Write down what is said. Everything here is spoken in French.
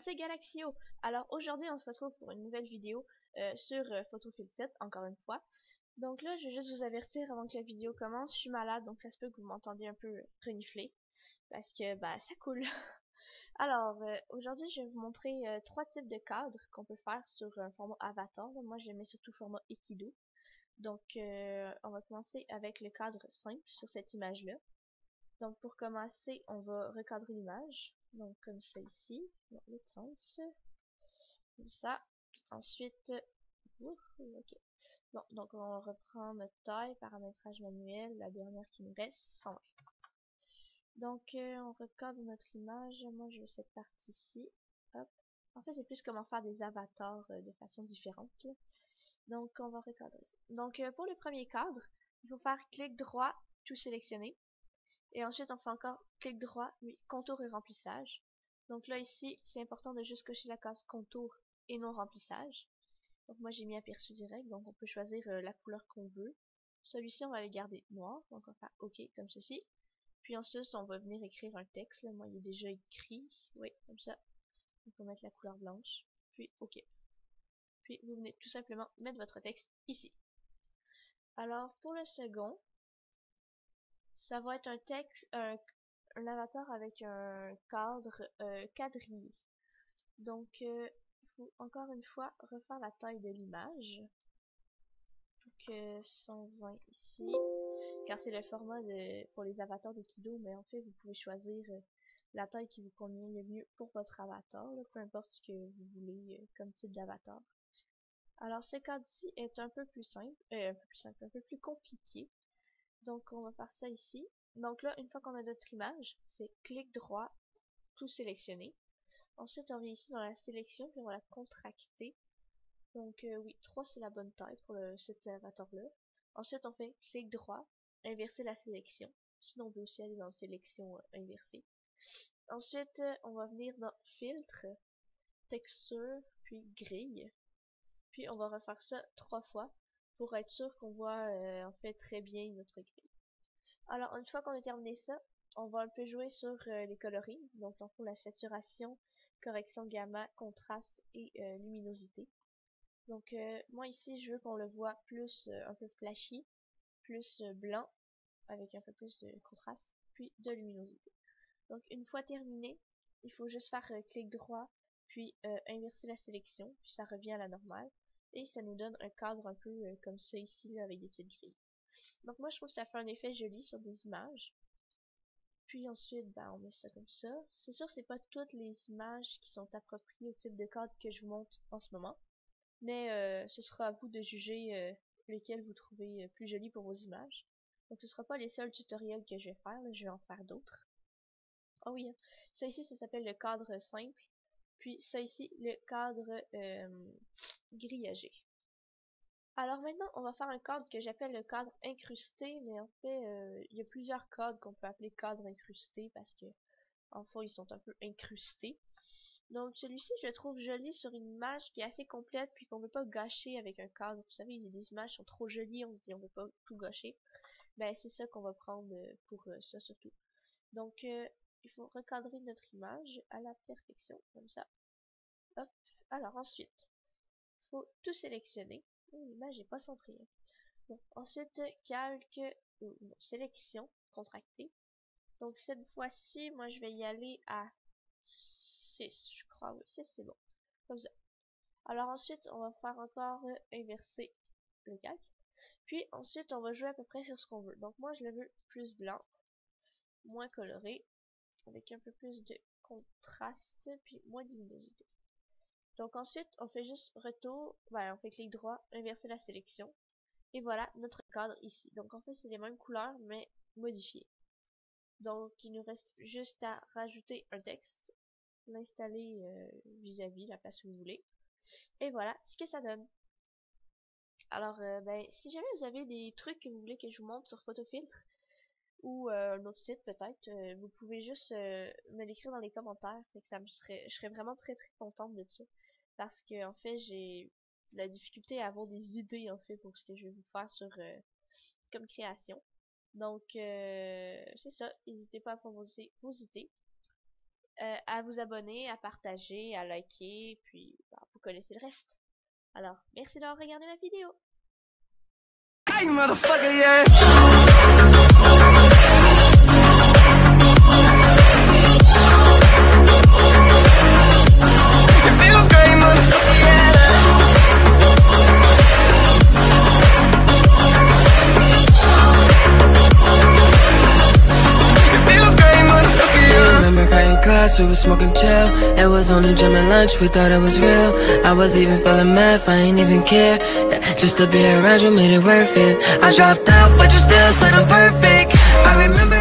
c'est Galaxio. Alors aujourd'hui on se retrouve pour une nouvelle vidéo sur Photofiltre 7, encore une fois. Donc là je vais juste vous avertir avant que la vidéo commence, je suis malade donc ça se peut que vous m'entendiez un peu renifler parce que bah ça coule. Alors aujourd'hui je vais vous montrer trois types de cadres qu'on peut faire sur un format avatar. Moi je les mets surtout format Ekido. Donc on va commencer avec le cadre simple sur cette image là. Donc pour commencer, on va recadrer l'image. Donc comme ça ici, dans l'autre sens. Comme ça. Ensuite, ok. Bon, donc on reprend notre taille, paramétrage manuel, la dernière qui nous reste, 120. Donc on recadre notre image. Moi je veux cette partie-ci. Hop. En fait c'est plus comment faire des avatars de façon différente. Là. Donc on va recadrer ça. Donc pour le premier cadre, il faut faire clic droit, tout sélectionner. Et ensuite, on fait encore clic droit, oui, contour et remplissage. Donc là, ici, c'est important de juste cocher la case contour et non remplissage. Donc moi, j'ai mis aperçu direct, donc on peut choisir la couleur qu'on veut. Celui-ci, on va le garder noir, donc on va faire OK, comme ceci. Puis ensuite, on va venir écrire un texte. Là. Moi, il est déjà écrit, oui, comme ça. On peut mettre la couleur blanche, puis OK. Puis vous venez tout simplement mettre votre texte ici. Alors, pour le second, ça va être un texte, un avatar avec un cadre quadrillé. Donc, il faut encore une fois refaire la taille de l'image. Donc, 120 ici. Car c'est le format pour les avatars de Kido, mais en fait, vous pouvez choisir la taille qui vous convient le mieux pour votre avatar, là, peu importe ce que vous voulez comme type d'avatar. Alors, ce cadre-ci est un peu plus simple, un peu plus compliqué. Donc, on va faire ça ici. Donc là, une fois qu'on a notre image, c'est clic droit, tout sélectionner. Ensuite, on vient ici dans la sélection, puis on va la contracter. Donc oui, 3 c'est la bonne taille pour cet avatar-là. Ensuite, on fait clic droit, inverser la sélection. Sinon, on peut aussi aller dans sélection inversée. Ensuite, on va venir dans filtre, texture, puis grille. Puis on va refaire ça 3 fois pour être sûr qu'on voit en fait très bien notre grille. Alors, une fois qu'on a terminé ça, on va un peu jouer sur les coloris. Donc, on fait la saturation, correction gamma, contraste et luminosité. Donc, moi ici, je veux qu'on le voit plus, un peu flashy, plus blanc, avec un peu plus de contraste, puis de luminosité. Donc, une fois terminé, il faut juste faire clic droit, puis inverser la sélection, puis ça revient à la normale. Et ça nous donne un cadre un peu comme ça ici, là, avec des petites grilles. Donc moi je trouve que ça fait un effet joli sur des images. Puis ensuite, ben, on met ça comme ça. C'est sûr que c'est pas toutes les images qui sont appropriées au type de cadre que je vous montre en ce moment. Mais ce sera à vous de juger lesquels vous trouvez plus joli pour vos images. Donc ce sera pas les seuls tutoriels que je vais faire, là, je vais en faire d'autres. Ah oui, hein. Ça ici, ça s'appelle le cadre simple. Puis ça ici, le cadre grillagé. Alors maintenant, on va faire un cadre que j'appelle le cadre incrusté, mais en fait, il y a plusieurs cadres qu'on peut appeler cadre incrusté parce que, en fond, ils sont un peu incrustés. Donc celui-ci, je le trouve joli sur une image qui est assez complète puis qu'on ne veut pas gâcher avec un cadre. Vous savez, il y a des images qui sont trop jolies, on se dit on ne veut pas tout gâcher. Ben c'est ça qu'on va prendre pour ça surtout. Donc il faut recadrer notre image à la perfection, comme ça. Hop. Alors ensuite, il faut tout sélectionner. L'image n'est pas centrée. Bon, ensuite, calque, non, sélection, contractée. Donc cette fois-ci, moi je vais y aller à 6, je crois, oui, 6 c'est bon. Comme ça. Alors ensuite, on va faire encore inverser le calque. Puis ensuite, on va jouer à peu près sur ce qu'on veut. Donc moi je le veux plus blanc, moins coloré, avec un peu plus de contraste, puis moins de luminosité. Donc ensuite, on fait juste retour, voilà, on fait clic droit, inverser la sélection. Et voilà notre cadre ici. Donc en fait c'est les mêmes couleurs mais modifiées. Donc il nous reste juste à rajouter un texte, l'installer vis-à-vis la place où vous voulez. Et voilà ce que ça donne. Alors ben, si jamais vous avez des trucs que vous voulez que je vous montre sur Photofiltre ou un autre site peut-être, vous pouvez juste me l'écrire dans les commentaires. Fait que je serais vraiment très très contente de ça. Parce que en fait j'ai de la difficulté à avoir des idées en fait pour ce que je vais vous faire sur comme création. Donc c'est ça, n'hésitez pas à proposer vos idées. à vous abonner, à partager, à liker, puis vous connaissez le reste. Alors, merci d'avoir regardé ma vidéo. Hey, motherfucker, yeah! It feels great, motherfucker, yeah! It feels great, motherfucker, yeah! Remember cutting class, we was smoking chill. It was on the gym and lunch, we thought it was real. I was even feeling math, I ain't even care. Just to be around you made it worth it. I dropped out, but you still said I'm perfect. I remember